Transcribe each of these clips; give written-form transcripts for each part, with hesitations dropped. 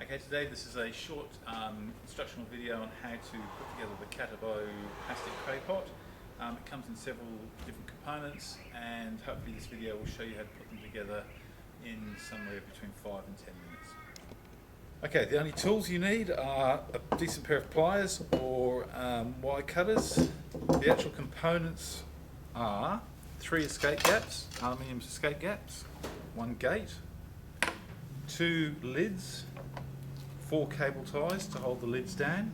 Okay, today this is a short instructional video on how to put together the KATIPO plastic cray pot. It comes in several different components, and hopefully this video will show you how to put them together in somewhere between 5 and 10 minutes. Okay, the only tools you need are a decent pair of pliers or wire cutters. The actual components are 3 escape gaps, aluminium escape gaps, 1 gate, 2 lids, 4 cable ties to hold the lids down,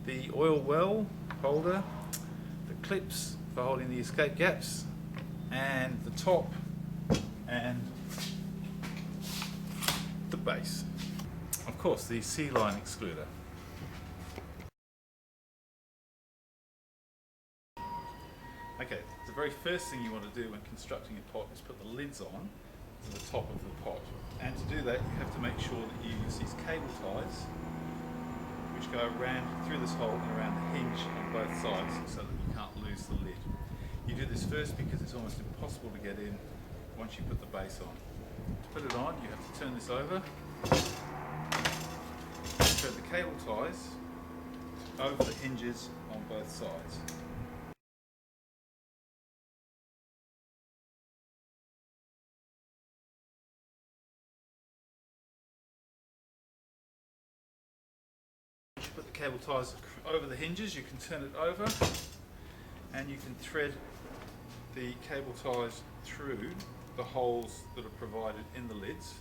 the oil well holder, the clips for holding the escape gaps, and the top and the base. Of course, the C-line excluder. Okay, the very first thing you want to do when constructing a pot is put the lids on to the top of the pot. And to do that, you have to make sure that you use these cable ties which go around through this hole and around the hinge on both sides so that you can't lose the lid. You do this first because it's almost impossible to get in once you put the base on. To put it on, you have to turn this over, thread the cable ties over the hinges on both sides. Put the cable ties over the hinges, you can turn it over and you can thread the cable ties through the holes that are provided in the lids.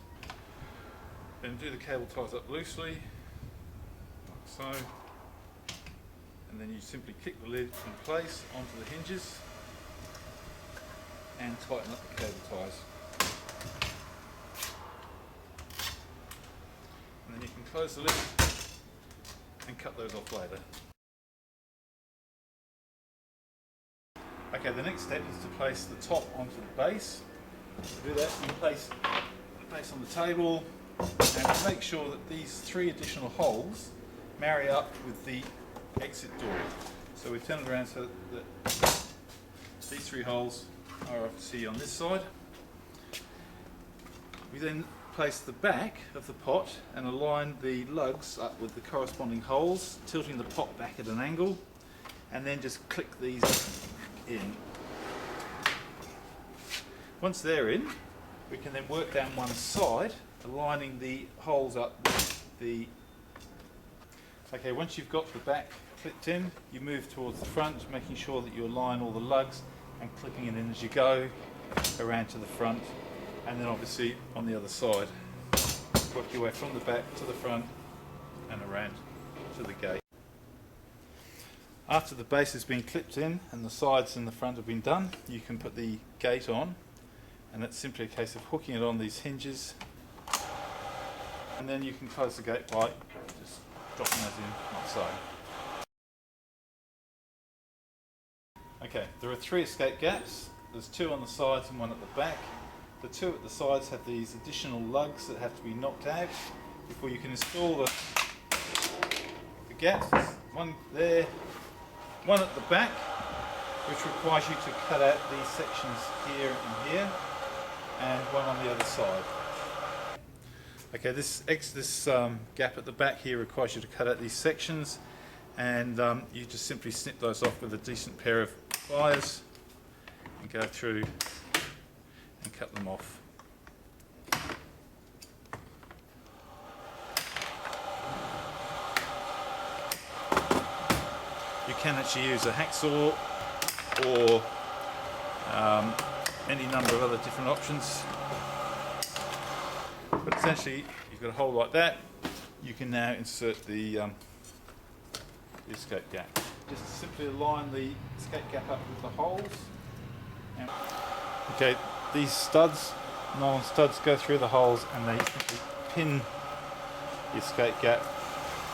Then do the cable ties up loosely, like so, and then you simply click the lid in place onto the hinges and tighten up the cable ties. And then you can close the lid and cut those off later. Okay, the next step is to place the top onto the base. To do that, you place the base on the table and make sure that these 3 additional holes marry up with the exit door. So we turn it around so that these 3 holes are obviously on this side. We then place the back of the pot and align the lugs up with the corresponding holes, tilting the pot back at an angle, and then just click these in. Once they're in, we can then work down one side, aligning the holes up with the... Okay, once you've got the back clipped in, you move towards the front, making sure that you align all the lugs and clipping it in as you go around to the front. And then obviously on the other side, work your way from the back to the front and around to the gate. After the base has been clipped in and the sides and the front have been done, you can put the gate on, and it's simply a case of hooking it on these hinges, and then you can close the gate by just dropping those in like so. Okay, there are 3 escape gaps. There's 2 on the sides and 1 at the back. The 2 at the sides have these additional lugs that have to be knocked out before you can install the gaps. There's 1 there, 1 at the back, which requires you to cut out these sections here and here, and 1 on the other side. Okay, this gap at the back here requires you to cut out these sections, and you just simply snip those off with a decent pair of pliers and go through and cut them off. You can actually use a hacksaw or any number of other different options, but essentially you've got a hole like that. You can now insert the escape gap. Just simply align the escape gap up with the holes. Okay, these studs, nylon studs, go through the holes and they simply pin the escape gap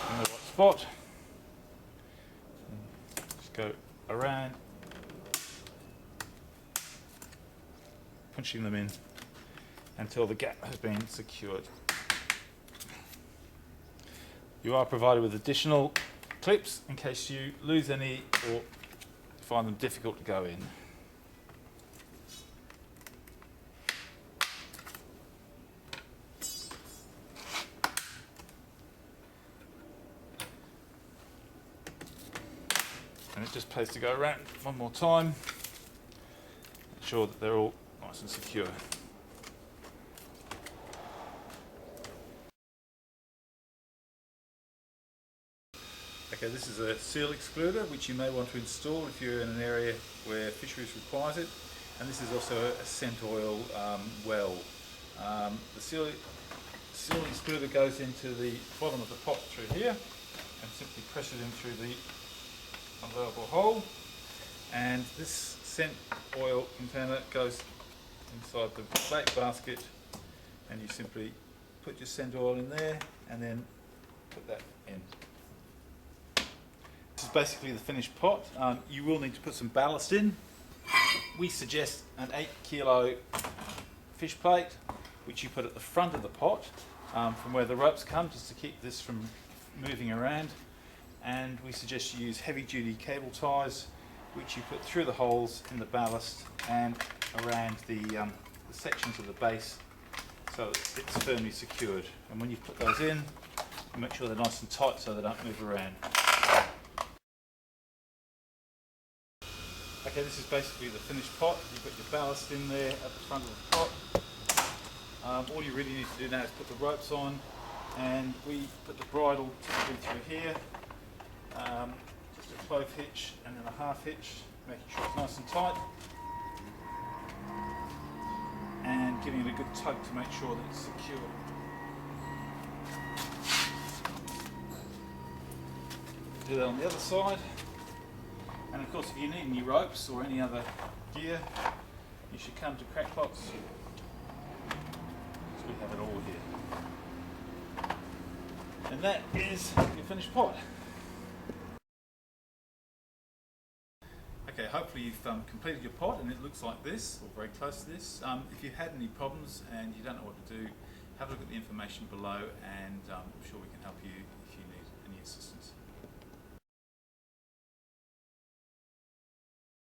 in the right spot. Just go around, punching them in until the gap has been secured. You are provided with additional clips in case you lose any or find them difficult to go in. just pays to go around one more time. Make sure that they're all nice and secure. Okay, this is a seal excluder which you may want to install if you're in an area where fisheries requires it, and this is also a scent oil well. The seal excluder goes into the bottom of the pot through here and simply press it in through the allowable hole, and this scent oil container goes inside the flake basket, and you simply put your scent oil in there and then put that in. This is basically the finished pot. You will need to put some ballast in. We suggest an 8 kilo fish plate, which you put at the front of the pot from where the ropes come, just to keep this from moving around. And we suggest you use heavy duty cable ties, which you put through the holes in the ballast and around the sections of the base, so it's firmly secured. And when you put those in, you make sure they're nice and tight so they don't move around. Okay, this is basically the finished pot. You've got your ballast in there at the front of the pot. All you really need to do now is put the ropes on, and we put the bridle typically through here, just a clove hitch and then a half hitch, making sure it's nice and tight, and giving it a good tug to make sure that it's secure. Do that on the other side. And of course, if you need any ropes or any other gear, you should come to CRACKPOTS, because we have it all here. And that is your finished pot. Okay, hopefully you've completed your pot and it looks like this, or very close to this. If you had any problems and you don't know what to do, have a look at the information below, and I'm sure we can help you if you need any assistance.